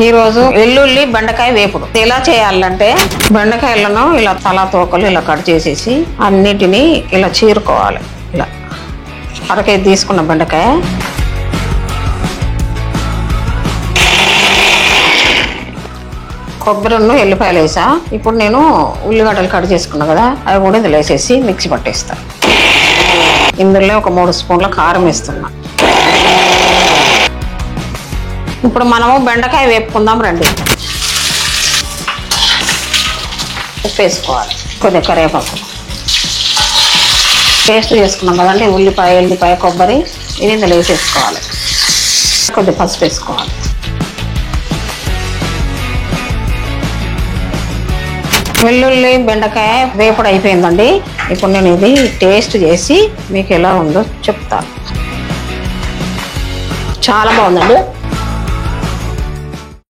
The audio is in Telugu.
ఈ రోజు వెల్లుల్లి బెండకాయ వేపుడు ఎలా చేయాలంటే బెండకాయలను ఇలా తలా తోకలు ఇలా కట్ చేసేసి అన్నిటినీ ఇలా చీరుకోవాలి. ఇలా అరకేజీ తీసుకున్న బెండకాయ కొబ్బరిను ఎల్లిపాయలు వేసా. ఇప్పుడు నేను ఉల్లిగడ్డలు కట్ చేసుకున్నా కదా, అవి కూడా ఇందులో వేసేసి మిక్సీ పట్టేస్తా. ఇందులో ఒక 3 స్పూన్ల కారం వేస్తున్నా. ఇప్పుడు మనము బెండకాయ వేపుకుందాం రండి. ఉప్పు వేసుకోవాలి, కొద్దిగా కరివేపాకు, పేస్ట్ చేసుకున్నాం కదండి ఉల్లిపాయ ఎల్లిపాయ కొబ్బరి, ఇది ఇందులో వేసేసుకోవాలి. కొద్దిగా పసుపు వేసుకోవాలి. వెల్లుల్లి బెండకాయ వేపుడు అయిపోయిందండి. ఇప్పుడు నేను ఇది టేస్ట్ చేసి మీకు ఎలా ఉందో చెప్తాను. చాలా బాగుందండి.